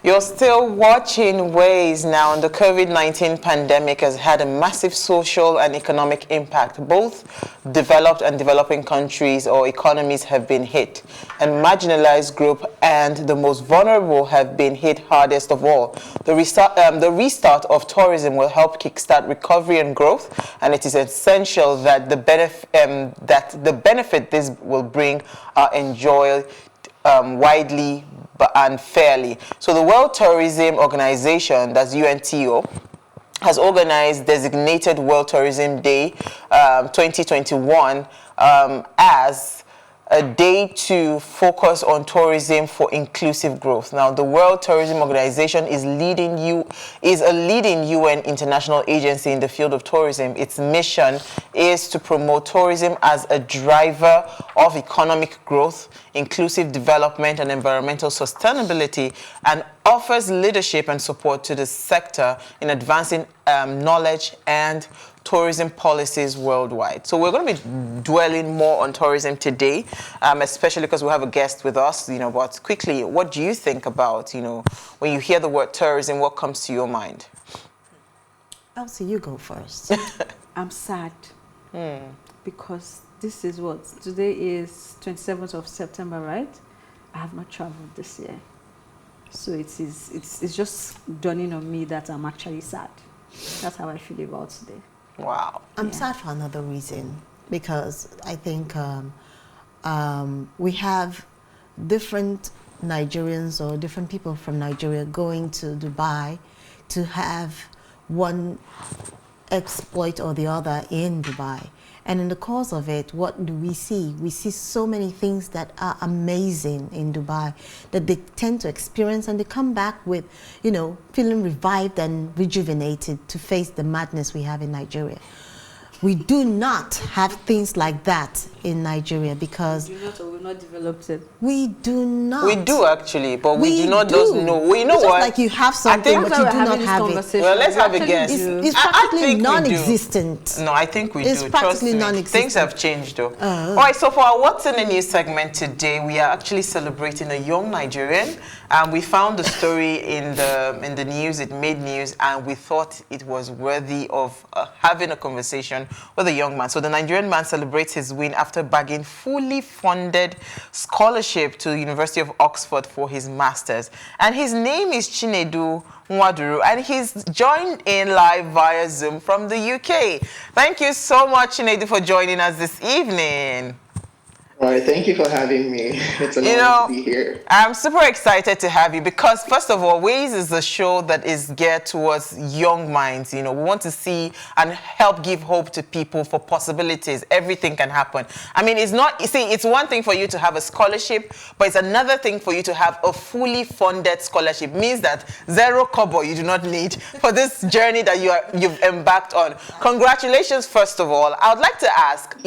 You're still watching ways now, and the COVID-19 pandemic has had a massive social and economic impact. Both developed and developing countries or economies have been hit, and marginalized groups and the most vulnerable have been hit hardest of all. The restart of tourism will help kickstart recovery and growth, and it is essential that the benefit this will bring are enjoyed widely and fairly. So the World Tourism Organization, that's UNTO, has organized designated World Tourism Day 2021 as a day to focus on tourism for inclusive growth. Now, the World Tourism Organization is a leading UN international agency in the field of tourism. Its mission is to promote tourism as a driver of economic growth, inclusive development, and environmental sustainability, and offers leadership and support to the sector in advancing knowledge and tourism policies worldwide. So we're going to be dwelling more on tourism today, especially because we have a guest with us. But quickly, what do you think about, when you hear the word tourism, what comes to your mind? Elsie, you go first. I'm sad because this is today is 27th of September, right? I have not traveled this year. So it's just dawning on me that I'm actually sad. That's how I feel about today. Wow. I'm sad for another reason, because I think we have different Nigerians or different people from Nigeria going to Dubai to have one exploit or the other in Dubai. And in the course of it, what do we see? We see so many things that are amazing in Dubai that they tend to experience, and they come back with, feeling revived and rejuvenated to face the madness we have in Nigeria. We do not have things like that in Nigeria because we do not, or we've not developed it. We do not. We do actually, but we do not know. We know it's what? Like you have something, but you do not have it. Well, let's have a guess. It's practically non-existent. No, I think we do. It's practically non-existent. Things have changed though. All right, so for our What's in the News segment today, we are actually celebrating a young Nigerian. We found the story in the news. It made news, and we thought it was worthy of having a conversation with a young man. So the Nigerian man celebrates his win after bagging fully funded scholarship to the University of Oxford for his master's. And his name is Chinedu Nwaduru, and he's joined in live via Zoom from the UK. Thank you so much, Chinedu, for joining us this evening. All right, thank you for having me. It's an honor to be here. I'm super excited to have you because, first of all, Ways is a show that is geared towards young minds. We want to see and help give hope to people for possibilities. Everything can happen. I mean, it's one thing for you to have a scholarship, but it's another thing for you to have a fully funded scholarship. It means that zero kobo you do not need for this journey that you've embarked on. Congratulations, first of all. I would like to ask,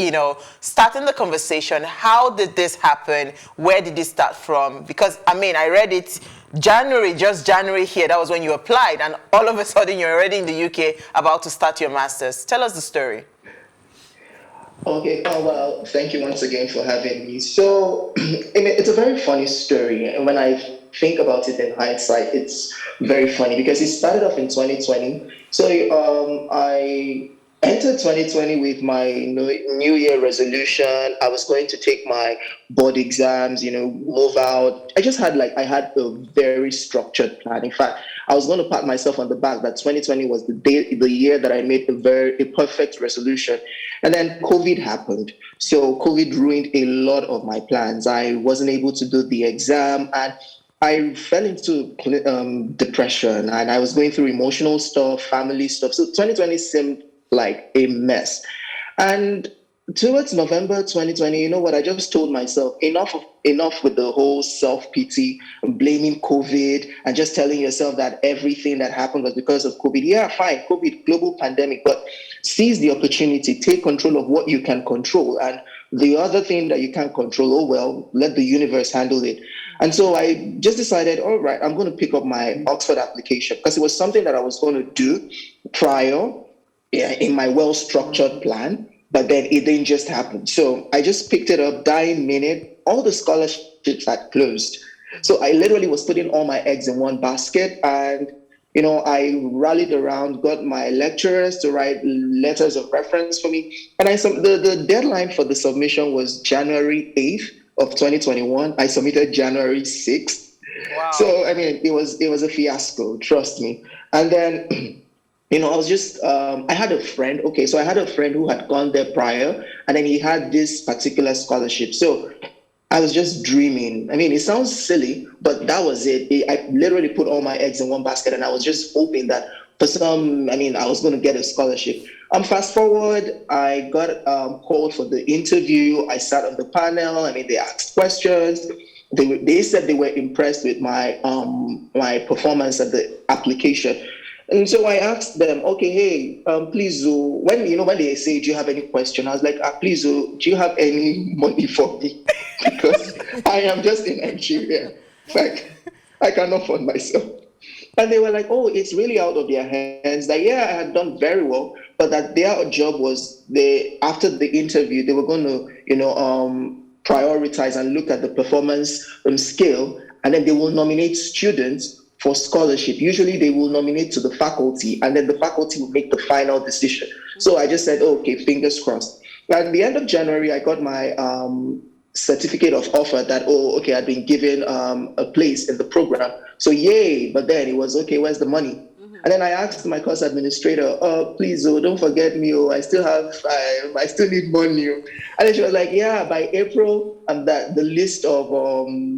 starting the conversation, how did this happen? Where did it start from? Because, I read it just January here. That was when you applied. And all of a sudden, you're already in the UK about to start your master's. Tell us the story. Okay. Well, thank you once again for having me. So, it's a very funny story. And when I think about it in hindsight, it's very funny because it started off in 2020. So, I entered 2020 with my New Year resolution. I was going to take my board exams, move out. I had a very structured plan. In fact, I was going to pat myself on the back that 2020 was the year that I made a perfect resolution. And then COVID happened. So COVID ruined a lot of my plans. I wasn't able to do the exam, and I fell into depression, and I was going through emotional stuff, family stuff. So 2020 seemed like a mess. And towards November 2020, I just told myself, enough with the whole self-pity, blaming COVID, and just telling yourself that everything that happened was because of COVID. Yeah, fine, COVID, global pandemic, but seize the opportunity, take control of what you can control. And the other thing that you can't control, let the universe handle it. And so I just decided, all right, I'm going to pick up my Oxford application because it was something that I was going to do prior in my well-structured plan, but then it didn't just happen. So I just picked it up, dying minute. All the scholarships had closed. So I literally was putting all my eggs in one basket, and I rallied around, got my lecturers to write letters of reference for me. And the deadline for the submission was January 8th of 2021. I submitted January 6th. Wow. So, I mean, it was a fiasco, trust me. And then, I was just, I had a friend. Okay, so I had a friend who had gone there prior, and then he had this particular scholarship. So I was just dreaming. I mean, it sounds silly, but that was it. I literally put all my eggs in one basket, and I was just hoping that I was going to get a scholarship. Fast forward, I got called for the interview. I sat on the panel. I mean, they asked questions. They said they were impressed with my my performance at the application. And so I asked them, okay, hey, please, when they say, do you have any question? I was like, please, do you have any money for me? Because I am just in Nigeria. Like, I cannot fund myself. And they were like, oh, it's really out of their hands. That, yeah, I had done very well, but that their job was, after the interview, they were going to, prioritize and look at the performance scale, and then they will nominate students for scholarship. Usually they will nominate to the faculty, and then the faculty will make the final decision. So I just said, okay, fingers crossed. At the end of January, I got my certificate of offer that, I'd been given a place in the program. So yay, but then it was, okay, where's the money? And then I asked my course administrator, please, don't forget me. I still need money. And then she was like, yeah, by April, that the list of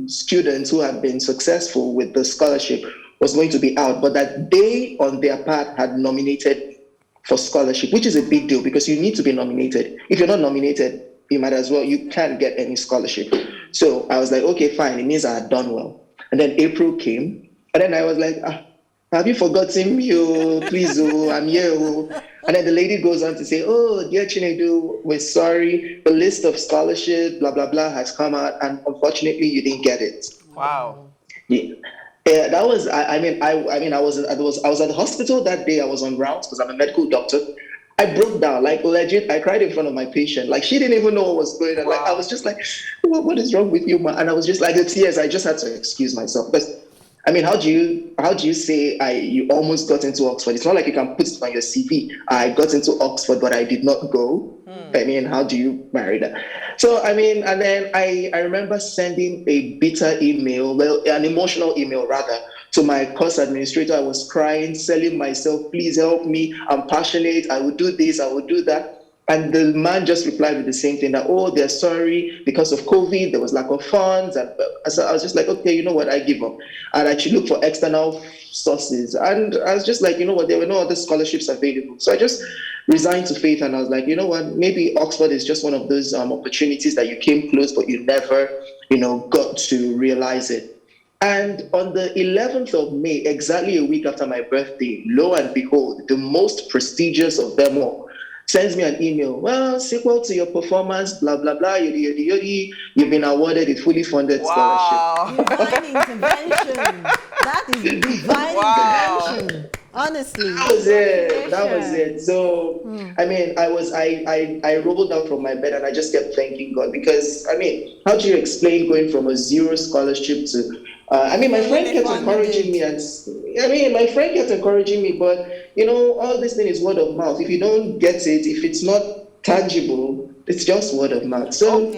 students who have been successful with the scholarship was going to be out, but that they, on their part, had nominated for scholarship, which is a big deal because you need to be nominated. If you're not nominated, you can't get any scholarship. So I was like, okay, fine. It means I had done well. And then April came, and then I was like, have you forgotten me? Please, I'm here. And then the lady goes on to say, dear Chinedu, we're sorry. The list of scholarship, blah, blah, blah, has come out. And unfortunately, you didn't get it. Wow. Yeah. That was, I was at the hospital that day. I was on rounds because I'm a medical doctor. I broke down, like legit. I cried in front of my patient. Like she didn't even know what was going on. Wow. Like I was just like, what is wrong with you, man? And I was just like, the tears. I just had to excuse myself because, I mean, how do you say you almost got into Oxford? It's not like you can put it on your CV. I got into Oxford, but I did not go. I mean, how do you marry that? So, I mean, and then I remember sending a bitter email, well, an emotional email rather, to my course administrator. I was crying, selling myself, please help me. I'm passionate. I will do this. I will do that. And the man just replied with the same thing that, they're sorry because of COVID, there was lack of funds. And so I was just like, okay, you know what, I give up. And I should look for external sources. And I was just like, you know what, there were no other scholarships available. So I just resigned to faith, and I was like, you know what, maybe Oxford is just one of those opportunities that you came close, but you never, got to realize it. And on the 11th of May, exactly a week after my birthday, lo and behold, the most prestigious of them all sends me an email. Well, sequel to your performance, blah, blah, blah, yodi, yodi, yodi. You've been awarded a fully funded scholarship. Divine intervention. That is divine intervention. Honestly. That was it. So, I mean, I rolled out from my bed and I just kept thanking God because, I mean, how do you explain going from a zero scholarship to, my friend kept encouraging me but, all this thing is word of mouth. If you don't get it, if it's not tangible, it's just word of mouth. So,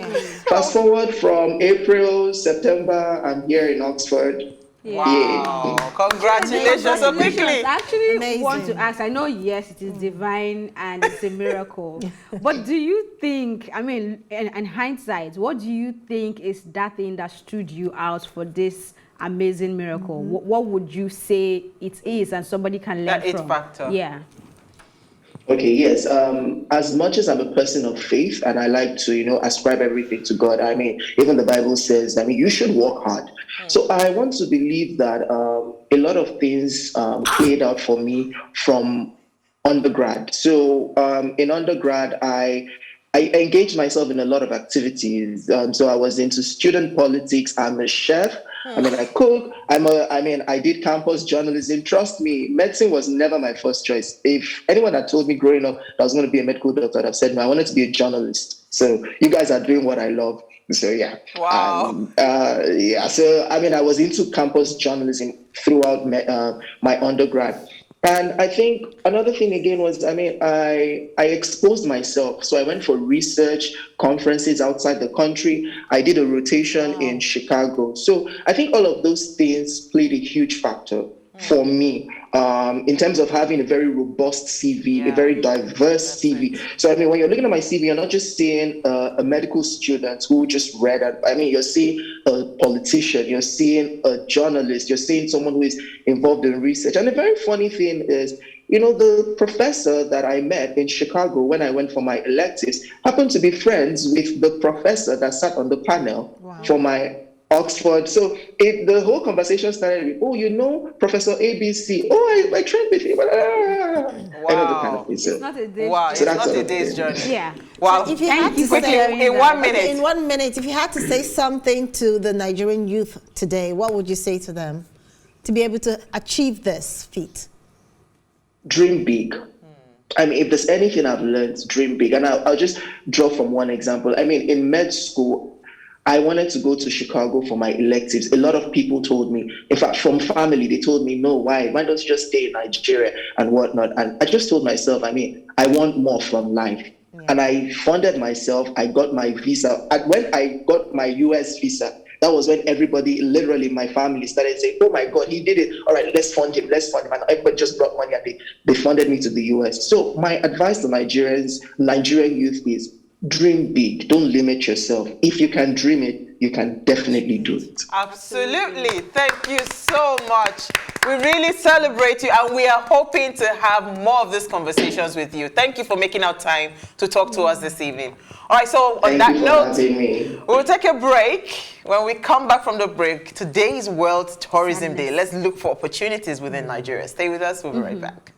fast forward from April, September, I'm here in Oxford. Yeah. Wow. Yeah. Congratulations so quickly. I actually want to ask, I know, yes, it is divine and it's a miracle. But do you think, in hindsight, what do you think is that thing that stood you out for this amazing miracle? What would you say it is and somebody can learn from? That it factor. Yeah. Okay, yes. As much as I'm a person of faith and I like to, ascribe everything to God, even the Bible says, you should work hard. So I want to believe that a lot of things played out for me from undergrad. So in undergrad, I engaged myself in a lot of activities. So I was into student politics. I'm a chef. I cook. I did campus journalism. Trust me, medicine was never my first choice. If anyone had told me growing up that I was going to be a medical doctor, I'd have said, no, I wanted to be a journalist. So you guys are doing what I love. So yeah. Wow. Yeah. So I mean, I was into campus journalism throughout my undergrad. And I think another thing again was, I mean, I exposed myself. So I went for research conferences outside the country. I did a rotation in Chicago. So I think all of those things played a huge factor for me in terms of having a very robust CV, a very diverse CV. So I mean, when you're looking at my CV, you're not just seeing a medical student who just read it. I mean, you're seeing a politician, you're seeing a journalist, you're seeing someone who is involved in research. And the very funny thing is, you know, the professor that I met in Chicago when I went for my electives happened to be friends with the professor that sat on the panel for my Oxford. So the whole conversation started with, oh, you know, Professor ABC. Oh, I trained with him. Wow. It's not a day's Wow, journey. it's not a day's journey. Yeah. Wow. If you had to Quickly, say, in 1 minute. in 1 minute, if you had to say something to the Nigerian youth today, what would you say to them to be able to achieve this feat? Dream big. I mean, if there's anything I've learned, dream big. And I'll just draw from one example. I mean, in med school, I wanted to go to Chicago for my electives. A lot of people told me, in fact, from family, they told me, no, why don't you just stay in Nigeria and whatnot? And I just told myself, I mean, I want more from life. Yeah. And I funded myself. I got my visa. And when I got my US visa, that was when everybody, literally my family, started saying, oh my God, he did it. All right, let's fund him. And everybody just brought money and they funded me to the US. So my advice to Nigerian youth is, dream big. Don't limit yourself. If you can dream it, you can definitely do it. Absolutely. Thank you so much. We really celebrate you, and we are hoping to have more of these conversations with you. Thank you for making out time to talk to us this evening. All right, so on that note, we'll take a break. When we come back from the break, today is World Tourism Day. Let's look for opportunities within Nigeria. Stay with us. We'll be right back.